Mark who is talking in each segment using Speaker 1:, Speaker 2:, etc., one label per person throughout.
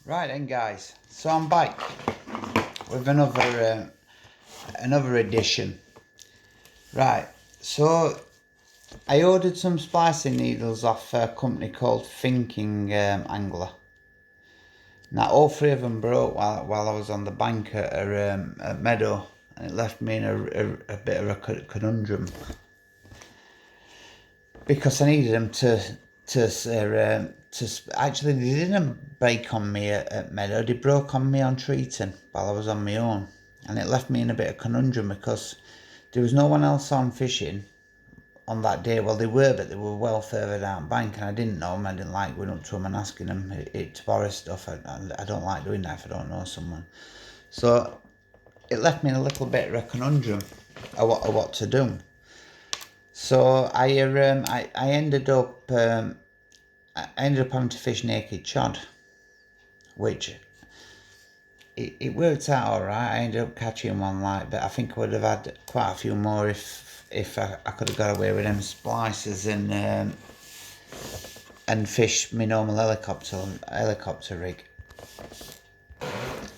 Speaker 1: Right then, guys. So I'm back with another edition. Right. So I ordered some splicing needles off a company called Thinking Angler. Now all three of them broke while I was on the bank at Meadow, and it left me in a bit of a conundrum because I needed them actually they didn't break on me at Meadow, they broke on me on Treaton while I was on my own, and it left me in a bit of conundrum because there was no one else on fishing on that day. Well, they were, but they were well further down bank, and I didn't know them. I didn't like going up to them and asking them to borrow stuff. I don't like doing that if I don't know someone. So it left me in a little bit of a conundrum of what to do. So I ended up having to fish naked cod, which it worked out all right. I ended up catching one but I think I would have had quite a few more if I could have got away with them splices and fished my normal helicopter rig.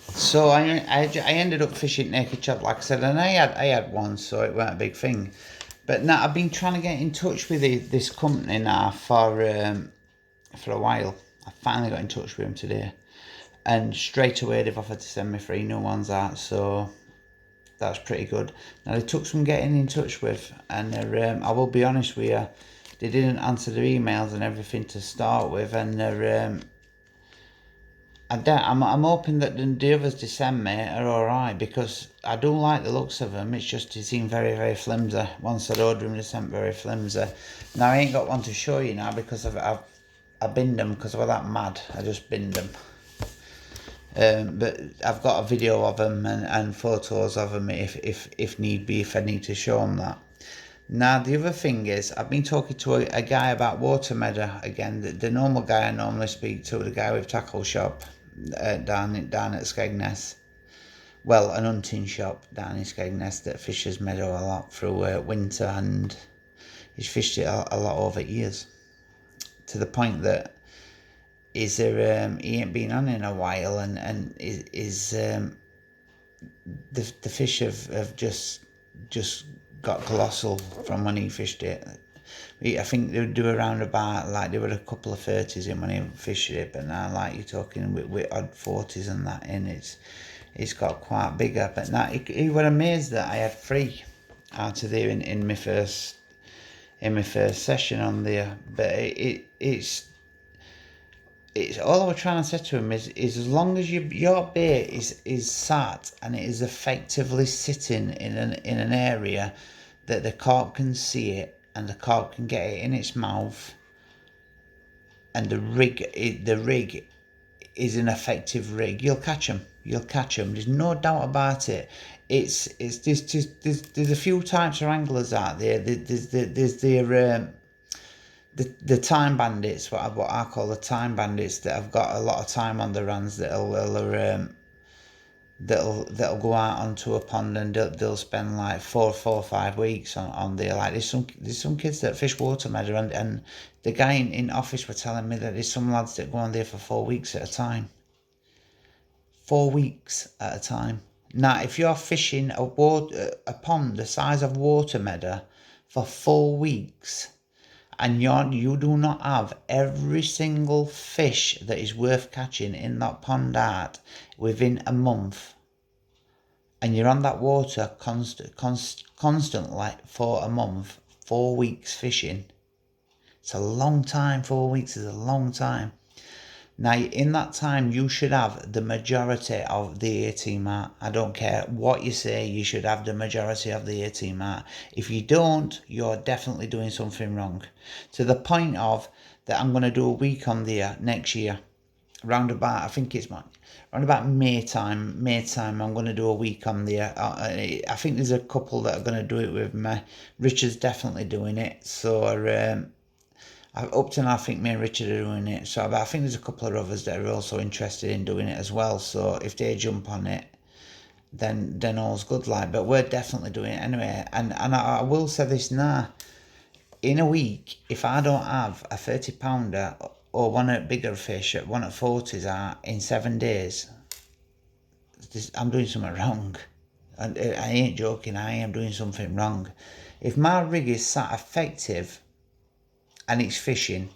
Speaker 1: So I ended up fishing naked cod, like I said, and I had one, so it weren't a big thing. But now I've been trying to get in touch with this company now for a while. I finally got in touch with them today, and straight away they've offered to send me 3 new ones out, so that's pretty good. Now they took some getting in touch with, and I will be honest with you, they didn't answer their emails and everything to start with, and I'm hoping that the others they send me are alright, because I do like the looks of them. It's just they seem very, very flimsy. Once I'd ordered them, they sent very flimsy. Now I ain't got one to show you now because I binned them because I was that mad. I just binned them. But I've got a video of them and photos of them if need be, if I need to show them that. Now the other thing is, I've been talking to a guy about water meadow again. The normal guy I normally speak to, the guy with tackle shop down at Skegness. Well, an hunting shop down in Skegness that fishes meadow a lot through winter, and he's fished it a lot over years, to the point that he ain't been on in a while, and the fish have just got colossal from when he fished it. I think they would do around about, like, there were a couple of 30s in when he fished it, but now, like, you're talking with odd 40s and that in, it's got quite bigger. But now he was amazed that I had 3 out of there in my first session on there. But it's all I was trying to say to him is as long as your bait is sat and it is effectively sitting in an area that the carp can see it and the carp can get it in its mouth, and the rig is an effective rig, you'll catch them. There's no doubt about it. There's a few types of anglers out there. There's the time bandits, what I call the time bandits, that have got a lot of time on their hands, that'll go out onto a pond and they'll spend like 4 or 5 weeks on there. Like there's some kids that fish water meadow, and the guy in office were telling me that there's some lads that go on there for 4 weeks at a time. 4 weeks at a time. Now, if you're fishing a pond the size of water meadow for 4 weeks, and you do not have every single fish that is worth catching in that pond out within a month, and you're on that water constantly for a month, 4 weeks fishing, it's a long time. 4 weeks is a long time. Now, in that time, you should have the majority of the 18 mark. I don't care what you say, you should have the majority of the 18 mark. If you don't, you're definitely doing something wrong. To the point of that I'm going to do a week on there next year. Round about, I think it's around about May time, I'm going to do a week on there. I think there's a couple that are going to do it with me. Richard's definitely doing it. So, up to now, I think me and Richard are doing it. So I think there's a couple of others that are also interested in doing it as well. So if they jump on it, then all's good, like. But we're definitely doing it anyway. And I will say this now: in a week, if I don't have a 30 pounder or one of the bigger fish at one at 40s are in 7 days, I'm doing something wrong. And I ain't joking, I am doing something wrong. If my rig is sat effective and it's fishing,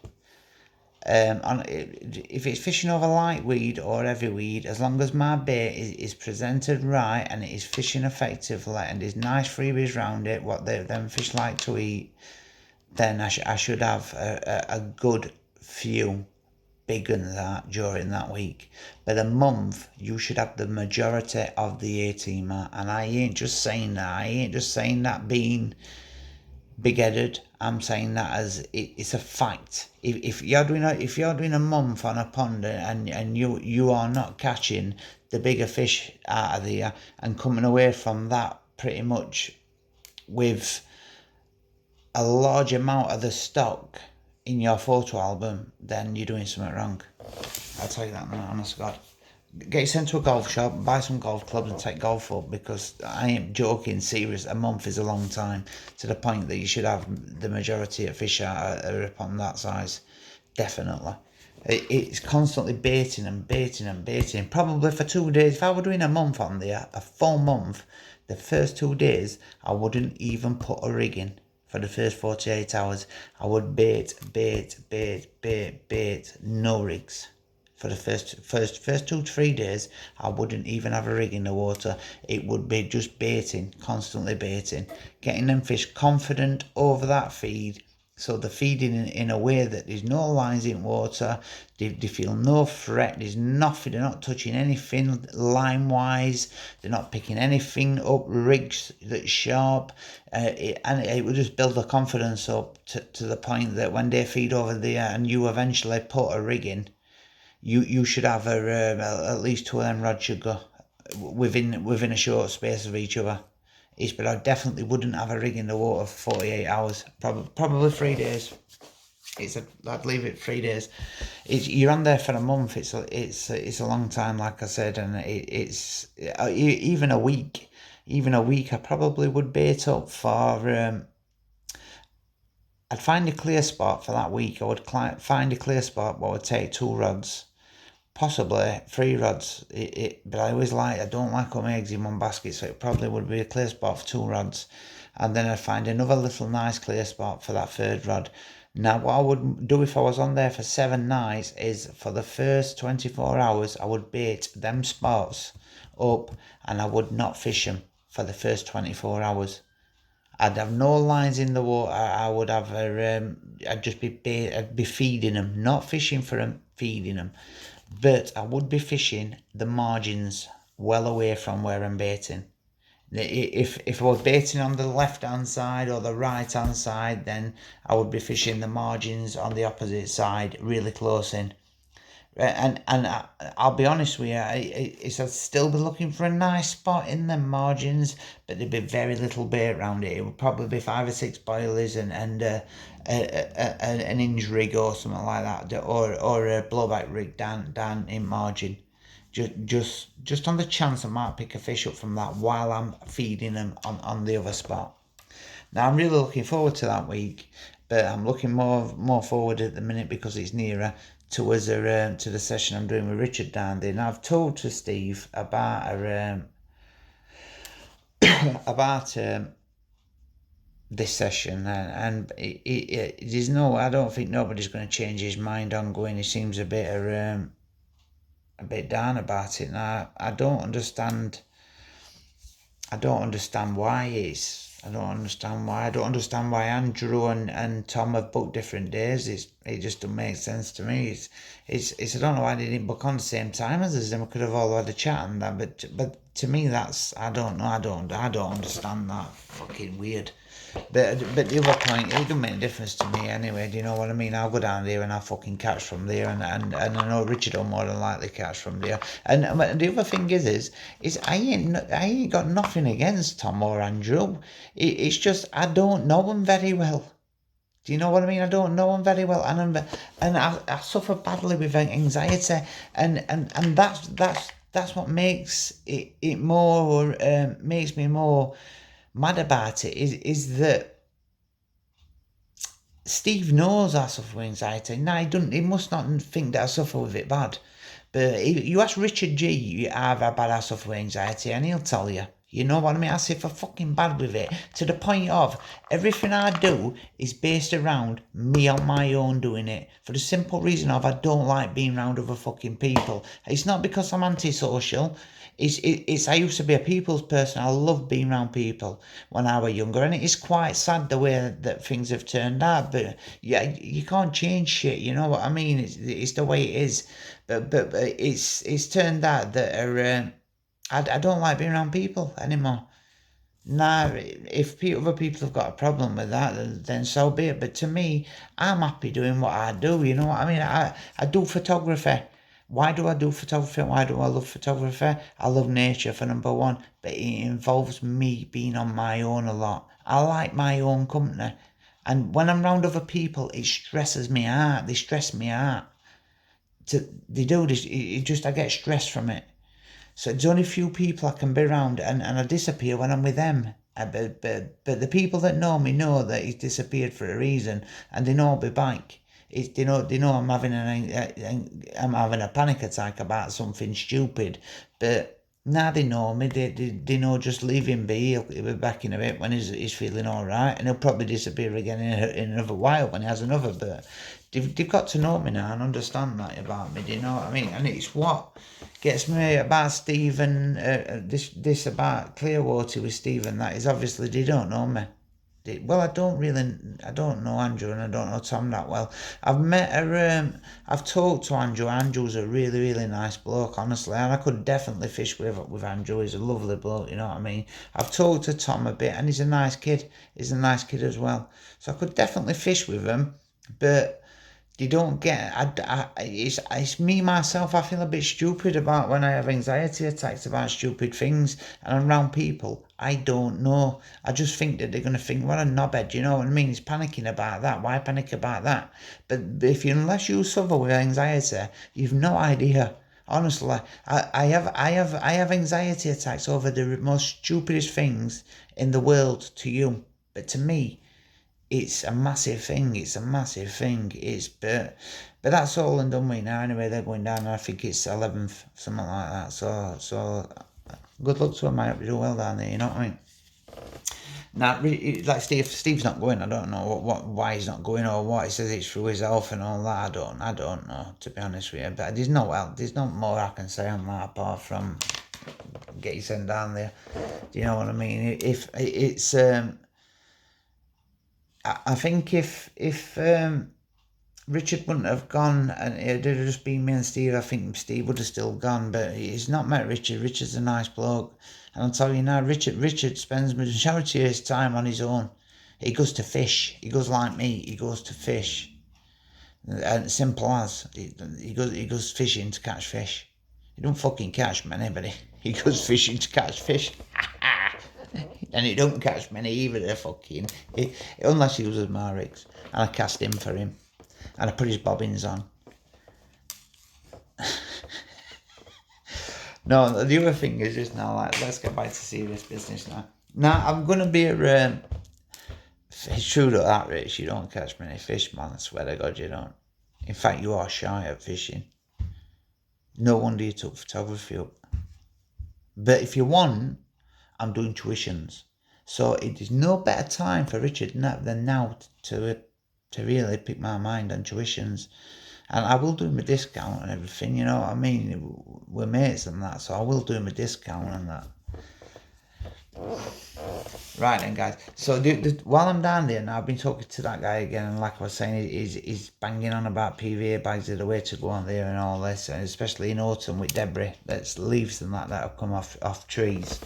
Speaker 1: if it's fishing over light weed or heavy weed, as long as my bait is presented right and it is fishing effectively and there's nice freebies around it, what them fish like to eat, then I should have a good few bigger than that during that week. But a month, you should have the majority of the 18 mark. And I ain't just saying that. I ain't just saying that being big-headed. I'm saying that as it's a fact. If you're doing a month on a pond and you are not catching the bigger fish out of there and coming away from that pretty much with a large amount of the stock in your photo album, then you're doing something wrong. I'll tell you that now, honest to God. Get yourself to a golf shop, buy some golf clubs and take golf up, because I ain't joking, serious, a month is a long time, to the point that you should have the majority of fish are upon that size. Definitely. It's constantly baiting and baiting and baiting. Probably for 2 days, if I were doing a month on there, a full month, the first 2 days, I wouldn't even put a rig in. For the first 48 hours, I would bait, no rigs. For the first 2 to 3 days, I wouldn't even have a rig in the water. It would be just baiting, constantly baiting, getting them fish confident over that feed. So they're feeding in a way that there's no lines in water, they feel no threat, there's nothing, they're not touching anything line-wise, they're not picking anything up, rigs that's sharp, and it will just build the confidence up to the point that when they feed over there and you eventually put a rig in, you should have at least 2 of them rods should go within a short space of each other. But I definitely wouldn't have a rig in the water for 48 hours. Probably 3 days. I'd leave it 3 days. You're on there for a month. It's a long time, like I said, and it's even a week. Even a week, I probably would bait up for. I'd find a clear spot for that week. I would find a clear spot where I would take 2 rods. Possibly 3 rods, but I don't like putting my eggs in one basket, so it probably would be a clear spot for 2 rods, and then I'd find another little nice clear spot for that 3rd rod. Now what I would do if I was on there for 7 nights is, for the first 24 hours, I would bait them spots up and I would not fish them for the first 24 hours. I'd have no lines in the water. I would have I'd just be feeding them, not fishing for them, feeding them. But I would be fishing the margins well away from where I'm baiting. If I was baiting on the left-hand side or the right-hand side, then I would be fishing the margins on the opposite side, really close in. And I'll be honest with you, I'd still be looking for a nice spot in the margins, but there'd be very little bait around it. It would probably be 5 or 6 boilies and an hinge rig or something like that, or a blowback rig down in margin. Just on the chance I might pick a fish up from that while I'm feeding them on the other spot. Now I'm really looking forward to that week, but I'm looking more forward at the minute because it's nearer to the session I'm doing with Richard down there. Now I've told to Steve about this session, and there's I don't think nobody's going to change his mind on going. He seems a bit down about it. Now I don't understand why I don't understand why Andrew and Tom have booked different days. It just doesn't make sense to me. It's I don't know why they didn't book on the same time as us. Then we could have all had a chat and that. But to me, that's, I don't know. I don't understand that. Fucking weird. But the other point, it doesn't make a difference to me anyway. Do you know what I mean? I'll go down there and I'll fucking catch from there, and I know Richard will more than likely catch from there. And the other thing is I ain't got nothing against Tom or Andrew. It's just I don't know them very well. Do you know what I mean? I don't know them very well, and I suffer badly with anxiety, and that's what makes it more, makes me more mad about it, is that Steve knows I suffer with anxiety. Now he doesn't. He must not think that I suffer with it bad. But you ask Richard G, have I bad I suffer with anxiety, and he'll tell you. You know what I mean? I suffer fucking bad with it, to the point of everything I do is based around me on my own doing it. For the simple reason of I don't like being around other fucking people. It's not because I'm antisocial. It's I used to be a people's person. I love being around people when I was younger, and it is quite sad the way that things have turned out. But yeah, you can't change shit. You know what I mean? It's the way it is. But it's turned out that I don't like being around people anymore. Now, if other people have got a problem with that, then so be it. But to me, I'm happy doing what I do. You know what I mean? I do photography. Why do I do photography? Why do I love photography? I love nature for number one, but it involves me being on my own a lot. I like my own company. And when I'm around other people, it stresses me out. They stress me out. They do this. I get stressed from it. So there's only a few people I can be around, and I disappear when I'm with them. But the people that know me know that he's disappeared for a reason, and they know I'll be back. They know I'm having a panic attack about something stupid, but now they know me. They know just leave him be. He'll be back in a bit when he's feeling all right, and he'll probably disappear again in another while when he has another. But they've got to know me now and understand that about me. Do you know what I mean? And it's what gets me about Stephen. This about Clearwater with Stephen. That is obviously they don't know me. Well, I don't know Andrew and I don't know Tom that well. I've talked to Andrew. Andrew's a really, really nice bloke, honestly, and I could definitely fish with Andrew. He's a lovely bloke, you know what I mean? I've talked to Tom a bit, and he's a nice kid. He's a nice kid as well. So I could definitely fish with him, but you don't get. It's me myself. I feel a bit stupid about when I have anxiety attacks about stupid things, and I'm around people I don't know. I just think that they're gonna think, what a knobhead. You know what I mean? He's panicking about that. Why panic about that? But if you unless you suffer with anxiety, you've no idea. Honestly, I have anxiety attacks over the most stupidest things in the world to you, but to me it's a massive thing. It's a massive thing. But that's all and done with now. Anyway, they're going down. I think it's 11th, something like that. So good luck to him. I hope you do well down there. You know what I mean? Now, like Steve's not going. I don't know why he's not going or what. He says it's through his health and all that. I don't know, to be honest with you. But there's no more I can say on that apart from get you sent down there. Do you know what I mean? If it's I think if Richard wouldn't have gone and it'd have just been me and Steve, I think Steve would have still gone. But he's not met Richard. Richard's a nice bloke, and I'll tell you now, Richard spends majority of his time on his own. He goes to fish. He goes like me. He goes to fish, and simple as he goes fishing to catch fish. He don't fucking catch many, but he goes fishing to catch fish. And he don't catch many either, unless he uses my rigs. And I cast him for him. And I put his bobbins on. No, the other thing is just now, like, let's get back to serious business now. Now, I'm going to be it's true that, Rich, you don't catch many fish, man. I swear to God, you don't. In fact, you are shy at fishing. No wonder you took photography up. But if you want, I'm doing tuitions. So it is no better time for Richard than now to really pick my mind on tuitions. And I will do him a discount and everything, you know what I mean? We're mates and that, so I will do him a discount and that. Right then, guys. So while I'm down there now, I've been talking to that guy again, and like I was saying, he's banging on about PVA bags are the way to go on there and all this, and especially in autumn with debris, that's leaves and that have come off trees.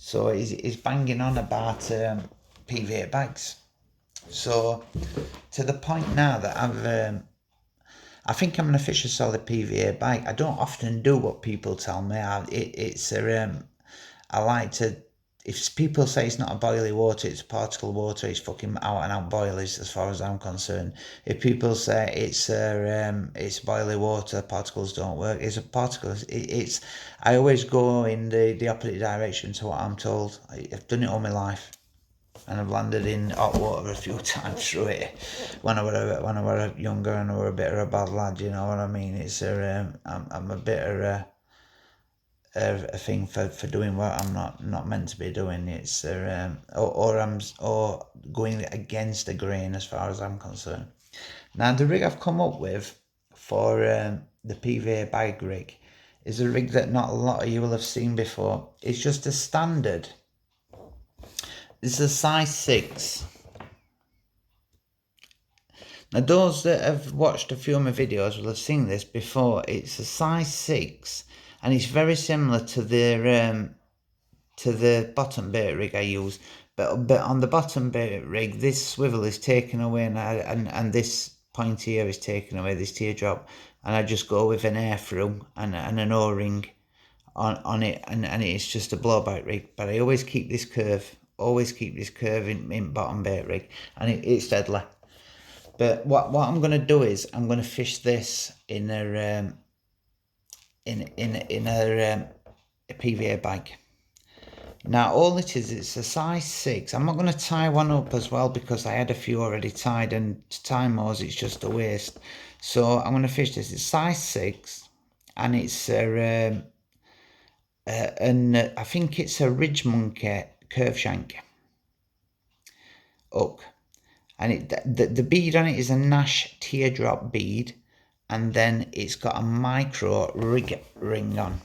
Speaker 1: So he's banging on about PVA bags. So to the point now that I think I'm going to fish a solid PVA bag. I don't often do what people tell me. I like to. If people say it's not a boiling water, it's particle water, it's fucking out and out boilies as far as I'm concerned. If people say it's boiling water, particles don't work. It's a particle. I always go in the opposite direction to what I'm told. I've done it all my life. and I've landed in hot water a few times through it when I were younger and I were a bit of a bad lad. You know what I mean? It's I'm a bit of a thing for doing what I'm not meant to be doing. It's or going against the grain as far as I'm concerned. Now the rig I've come up with for the PVA bike rig is a rig that not a lot of you will have seen before. It's just a standard. It's a size 6. Now those that have watched a few of my videos will have seen this before. It's a size 6 and it's very similar to the bottom bait rig I use. But on the bottom bait rig, this swivel is taken away and this point here is taken away, this teardrop, and I just go with an air through and an O-ring on it, and it's just a blowback rig. But I always keep this curve in bottom bait rig, and it's deadly. But what I'm going to do is I'm going to fish this in a PVA bag. Now all it is, it's a size 6. I'm not going to tie one up as well because I had a few already tied, and to tie more it's just a waste. So I'm going to fish this. It's size 6 and it's I think it's a Ridge Monkey curve shank hook, and the bead on it is a Nash teardrop bead, and then it's got a micro rig ring on.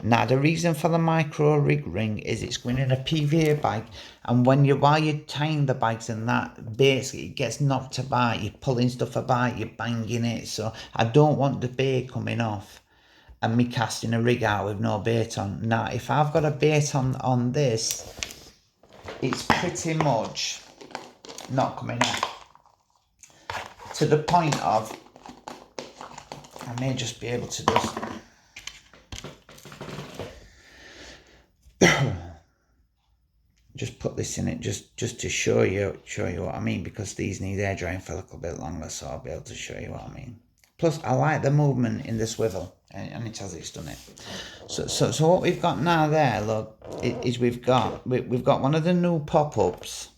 Speaker 1: Now the reason for the micro rig ring is it's going in a PVA bag, and while you're tying the bags and that, basically it gets knocked about, you're pulling stuff about, you're banging it, so I don't want the bait coming off and me casting a rig out with no bait on. Now if I've got a bait on this, it's pretty much not coming off, to the point of I may just be able to just put this in it just to show you what I mean, because these need air drying for a little bit longer, so I'll be able to show you what I mean. Plus I like the movement in the swivel, and it has, it's done it. So what we've got now there, look, is we've got one of the new pop-ups.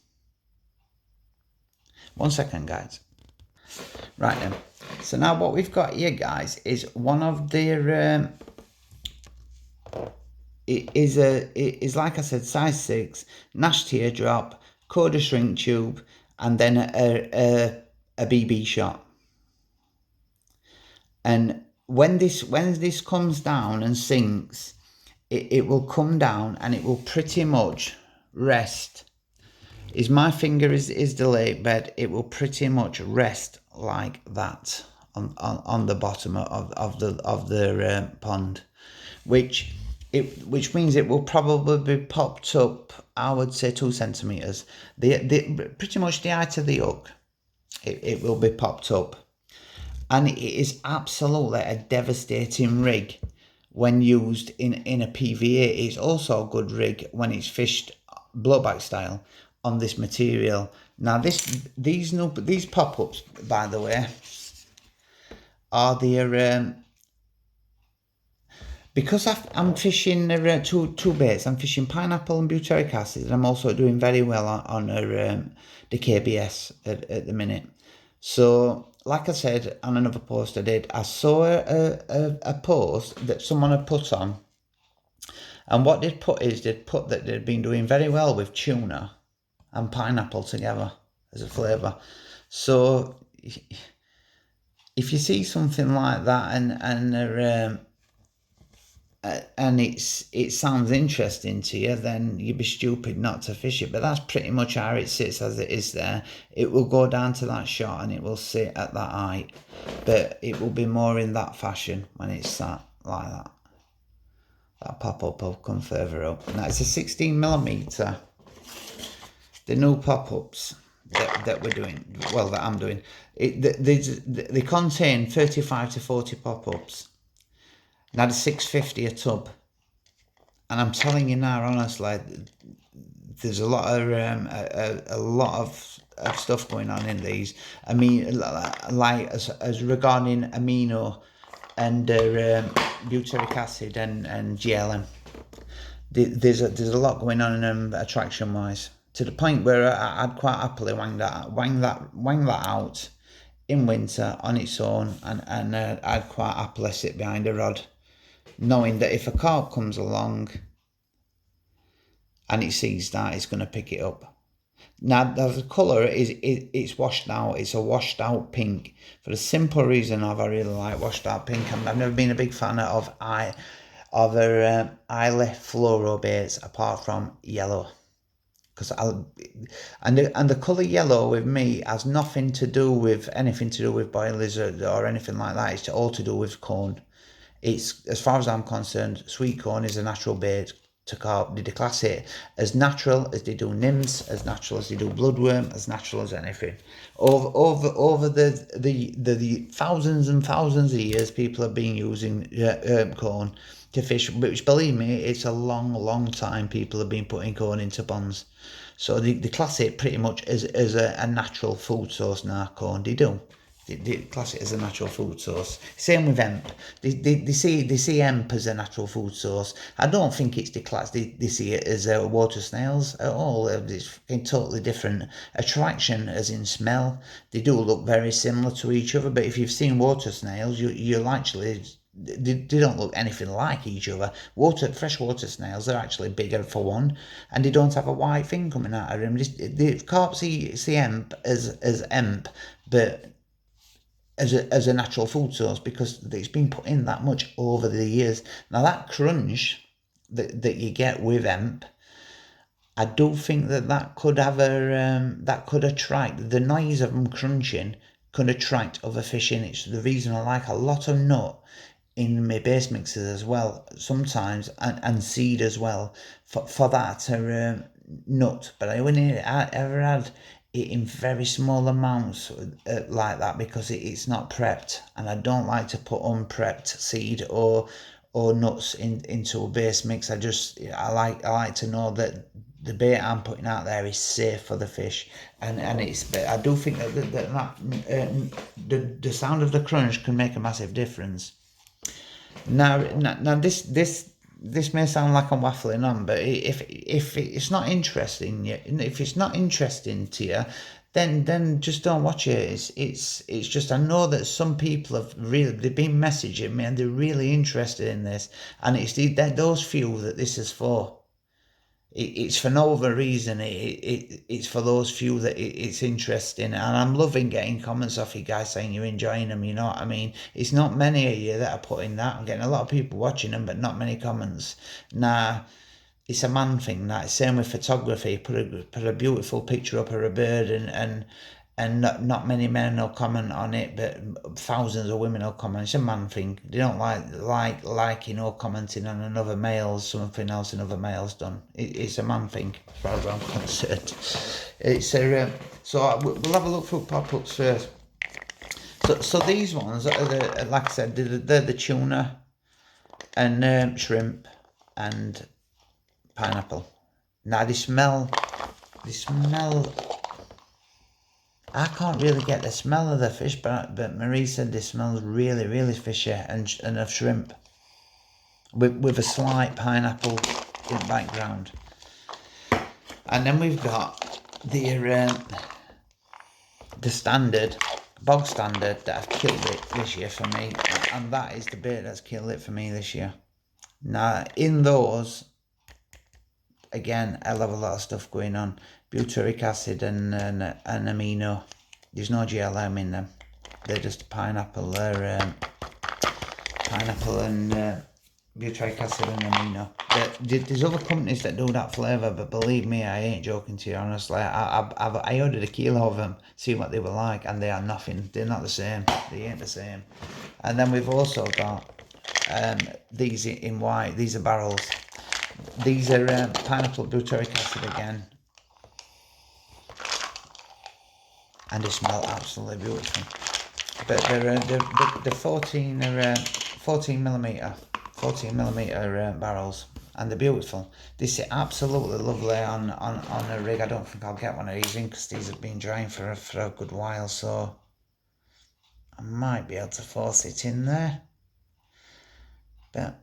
Speaker 1: One second guys. Right then, so now what we've got here guys is one of their it is like I said, size 6, Nash teardrop, Coda shrink tube, and then a BB shot. And when this comes down and sinks, it will come down and it will pretty much rest. My finger is the lake bed, it will pretty much rest like that on the bottom of the pond, which means it will probably be popped up, I would say 2 centimeters. Pretty much the height of the hook, it will be popped up. And it is absolutely a devastating rig when used in a PVA. It's also a good rig when it's fished blowback style on this material. Now these pop-ups, by the way, are the because I'm fishing two baits. I'm fishing pineapple and butyric acid, and I'm also doing very well on the KBS at the minute. So like I said on another post I did, I saw a post that someone had put on, and what they'd put that they'd been doing very well with tuna and pineapple together as a flavour. So if you see something like that and it sounds interesting to you, then you'd be stupid not to fish it. But that's pretty much how it sits as it is there. It will go down to that shot and it will sit at that height, but it will be more in that fashion when it's sat like that. That pop-up will come further up. Now it's a 16mm. The new pop-ups that we're doing, well, that I'm doing, they contain 35 to 40 pop-ups. Now the 650 a tub, and I'm telling you now honestly, there's a lot of stuff going on in these. I mean, like as regarding amino and butyric acid and GLM, there's a lot going on in them attraction wise. to the point where I'd quite happily wang that out in winter on its own, and I'd quite happily sit behind a rod, knowing that if a carp comes along and it sees that, it's going to pick it up. Now, the colour it's washed out. It's a washed out pink for the simple reason of I really like washed out pink. I've never been a big fan of Islay fluoro baits apart from yellow. Because the colour yellow with me has anything to do with boilies or anything like that. It's all to do with corn. It's, as far as I'm concerned, sweet corn is a natural bait to carp. They class it as natural as they do nymphs, as natural as they do bloodworm, as natural as anything. Over the thousands and thousands of years, people have been using corn to fish, which, believe me, it's a long time people have been putting corn into ponds. So they class it pretty much as a natural food source now, corn. They do. They class it as a natural food source. Same with hemp. They see hemp as a natural food source. I don't think it's declassed. They see it as water snails at all. It's totally different attraction, as in smell. They do look very similar to each other, but if you've seen water snails, you'll actually, they don't look anything like each other. Freshwater snails are actually bigger for one, and they don't have a white thing coming out of them. The carp see hemp as hemp, but as a natural food source, because it's been put in that much over the years. Now that crunch that you get with hemp, I do think that could have that could attract, the noise of them crunching could attract other fish in. It's the reason I like a lot of nut in my base mixes as well sometimes, and seed as well, for that nut. But I wouldn't ever had it in very small amounts like that, because it's not prepped, and I don't like to put unprepped seed or nuts into a base mix. I like to know that the bait I'm putting out there is safe for the fish, and but I do think that the sound of the crunch can make a massive difference. Now this may sound like I'm waffling on, but if it's not interesting, if it's not interesting to you, then just don't watch it. It's just, I know that some people they've been messaging me and they're really interested in this, and it's those few that this is for. It's for no other reason. It's for those few that it's interesting, and I'm loving getting comments off you guys saying you're enjoying them. You know what I mean? It's not many of you that are putting that. I'm getting a lot of people watching them, but not many comments. Nah, it's a man thing. That same with photography. Put a beautiful picture up of a bird, and not many men will comment on it, but thousands of women will comment. It's a man thing. They don't like liking or commenting on another male's something else another male's done. It's a man thing, as far as I'm concerned. It's a so we'll have a look for pop-ups first. So these ones are like I said, they're the tuna and shrimp and pineapple. Now they smell. I can't really get the smell of the fish, but Marie said this smells really fishy and of shrimp, with a slight pineapple in the background. And then we've got the standard, bog standard, that have killed it this year for me, and that is the bait that's killed it for me this year. Now in those, again, I'll have a lot of stuff going on. Butyric acid and amino. There's no GLM in them. They're just pineapple. They're pineapple and butyric acid and amino. There's other companies that do that flavour, but believe me, I ain't joking to you, honestly. I ordered a kilo of them, see what they were like, and they are nothing. They're not the same. They ain't the same. And then we've also got these in white. These are barrels. These are pineapple butyric acid again, and they smell absolutely beautiful. But they're 14 millimeter barrels, and they're beautiful. They sit absolutely lovely on a rig. I don't think I'll get one of these in, because these have been drying for a good while, so I might be able to force it in there. But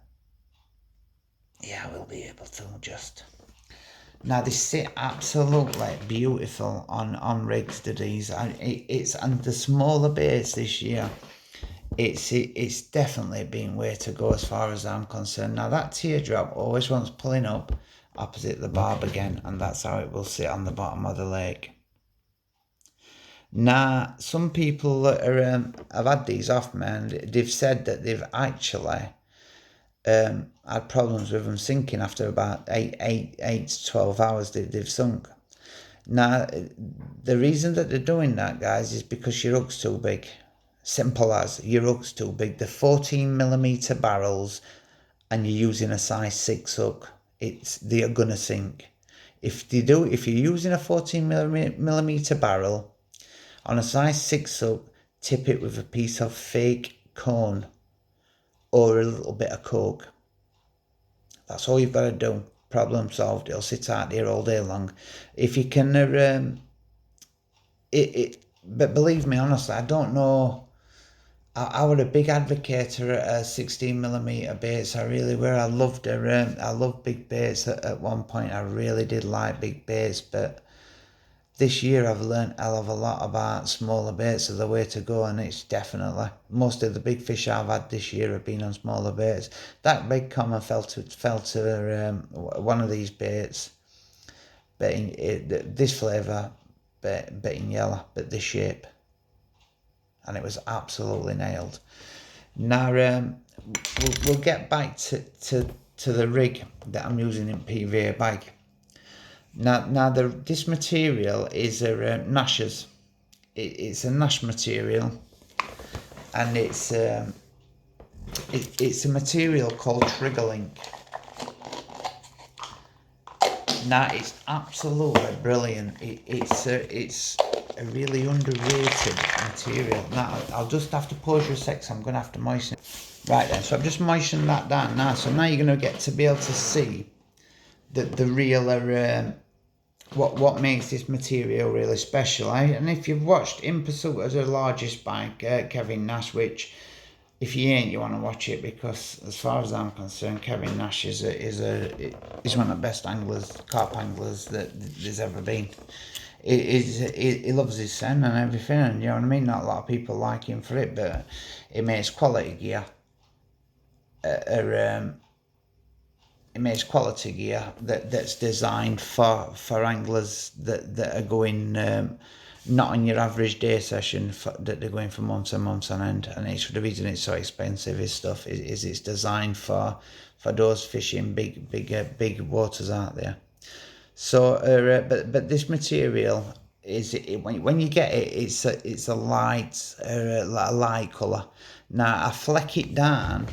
Speaker 1: yeah, I will be able to just. Now they sit absolutely beautiful on rigs, the D's. And the smaller baits this year, it's definitely been way to go as far as I'm concerned. Now that teardrop always wants pulling up opposite the barb again, and that's how it will sit on the bottom of the lake. Now, some people that are have had these off me, and they've said that they've actually had problems with them sinking after about 8 to 12 hours they've sunk. Now, the reason that they're doing that, guys, is because your hook's too big. Simple as, your hook's too big. They're 14mm barrels and you're using a size 6 hook. They're gonna sink. If you're using a 14mm barrel on a size 6 hook, tip it with a piece of fake cone or a little bit of coke. That's all you've got to do. Problem solved. It'll sit out there all day long. If you can, but believe me, honestly, I don't know. I was a big advocate of 16mm baits. I really were. I loved big baits at one point. I really did like big baits, but this year I've learned a hell of a lot about smaller baits are the way to go, and it's definitely most of the big fish I've had this year have been on smaller baits. That big common fell to one of these baits, this flavour, baiting yellow, but this shape, and it was absolutely nailed. Now we'll get back to the rig that I'm using in PVA bag. Now this material is a Nash's. It's a Nash material, and it's a material called Triggerlink. Now it's absolutely brilliant. It's a really underrated material. Now I'll just have to pause for a sec. So I'm gonna have to moisten it. Right then, so I've just moistened that down now. So now you're gonna get to be able to see the real what makes this material really special. And if you've watched In Pursuit of the Largest by Kevin Nash, which if you ain't, you want to watch it, because as far as I'm concerned, Kevin Nash is one of the best anglers, carp anglers that there's ever been. He loves his son and everything, and you know what I mean. Not a lot of people like him for it, but he makes quality gear. It makes quality gear that's designed for anglers that are going not on your average day session, that they're going for months and months on end. And it's the reason it's so expensive. His stuff is it's designed for those fishing big waters out there. So but this material when you get it, it's a light colour. Now I fleck it down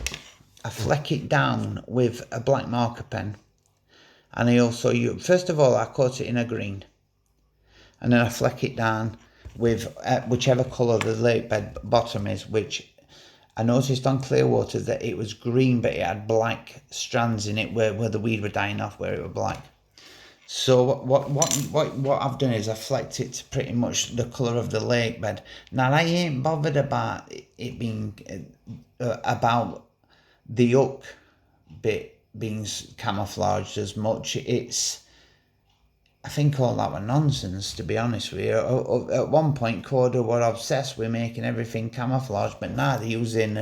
Speaker 1: with a black marker pen, and I also first of all I coat it in a green, and then I fleck it down with whichever colour the lake bed bottom is, which I noticed on clear water that it was green, but it had black strands in it where the weed were dying off, where it was black. So what I've done is I flecked it to pretty much the colour of the lake bed. Now I ain't bothered about it being about the hook bit being camouflaged as much. I think all that were nonsense, to be honest with you. At one point, Coda were obsessed with making everything camouflage, but now they're using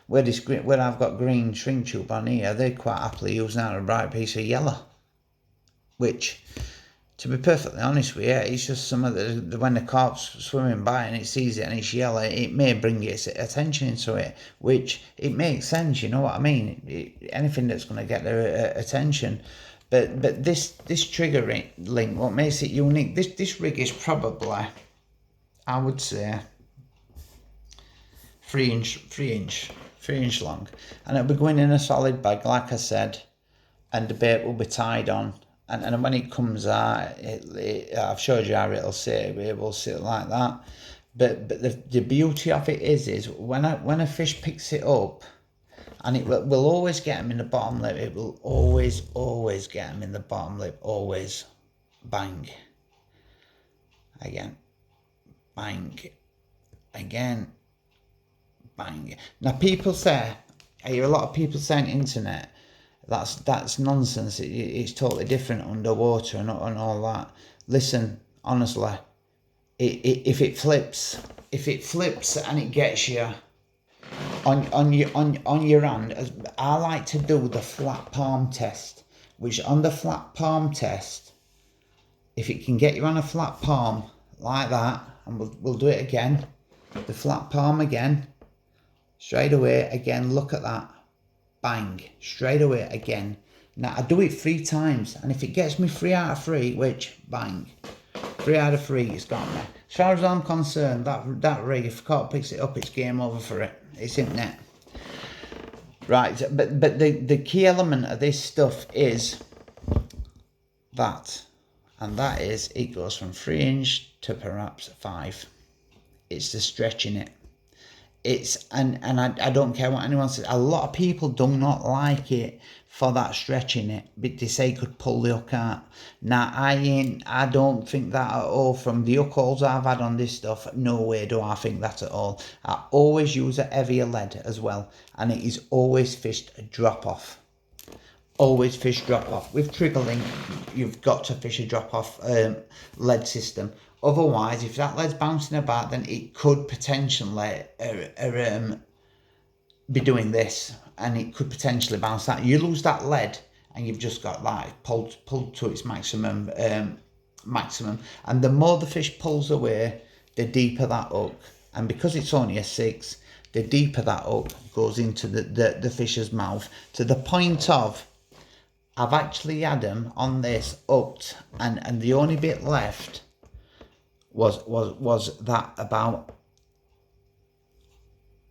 Speaker 1: where I've got green shrink tube on here, they're quite happily using out a bright piece of yellow, which, to be perfectly honest with you, it's just some of when the carp's swimming by and it sees it and it's yellow, it may bring its attention into it, which it makes sense, you know what I mean? Anything that's going to get their attention. But this trigger link, what makes it unique, this rig is probably, I would say, 3 inch long, and it'll be going in a solid bag, like I said, and the bait will be tied on. And when it comes out, I've showed you how it'll sit. It will sit like that. But the beauty of it is when a fish picks it up, and it will always get them in the bottom lip. It will always get them in the bottom lip. Always, bang. Again, bang. Again, bang. Now people say, I hear a lot of people say on the internet That's nonsense. It's totally different underwater and all that. Listen, honestly, if it flips and it gets you on your hand, I like to do the flat palm test, which on the flat palm test, if it can get you on a flat palm like that, and we'll do it again, the flat palm again, straight away again, look at that, bang, straight away again. Now I do it 3 times, and if it gets me 3 out of 3, which bang, 3 out of 3, it's got me. As far as I'm concerned, that rig, if Caught picks it up, it's game over for it. It's in net. Right, but the key element of this stuff is that, and that is it goes from 3" to perhaps 5. It's the stretching it. It's and I don't care what anyone says. A lot of people do not like it for that stretching it, but they say it could pull the hook out. Now I don't think that at all. From the hook holes I've had on this stuff, no way do I think that at all. I always use a heavier lead as well, and it is always fished a drop off. Always fish drop off. With Trigger Link, you've got to fish a drop off lead system. Otherwise, if that lead's bouncing about, then it could potentially be doing this, and it could potentially bounce that. You lose that lead, and you've just got like pulled to its maximum. And the more the fish pulls away, the deeper that hook. And because it's only a 6, the deeper that hook goes into the fish's mouth, to the point of I've actually had them on this hooked, and the only bit left was that about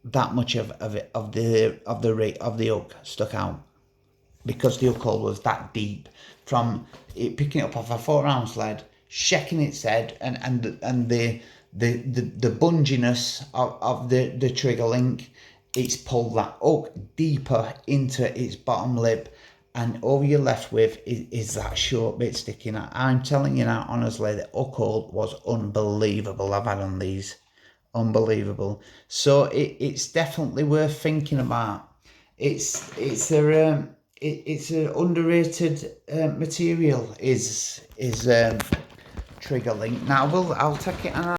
Speaker 1: that much of the hook stuck out, because the hook hole was that deep from it picking it up off a 4-ounce lead, shaking its head, and the bunginess of the Trigger Link. It's pulled that hook deeper into its bottom lip, and all you're left with is that short bit sticking out. I'm telling you now, honestly, the hook hold was unbelievable. I've had on these, unbelievable. So it's definitely worth thinking about. It's a underrated material. Is Trigger Link. Now I'll take it and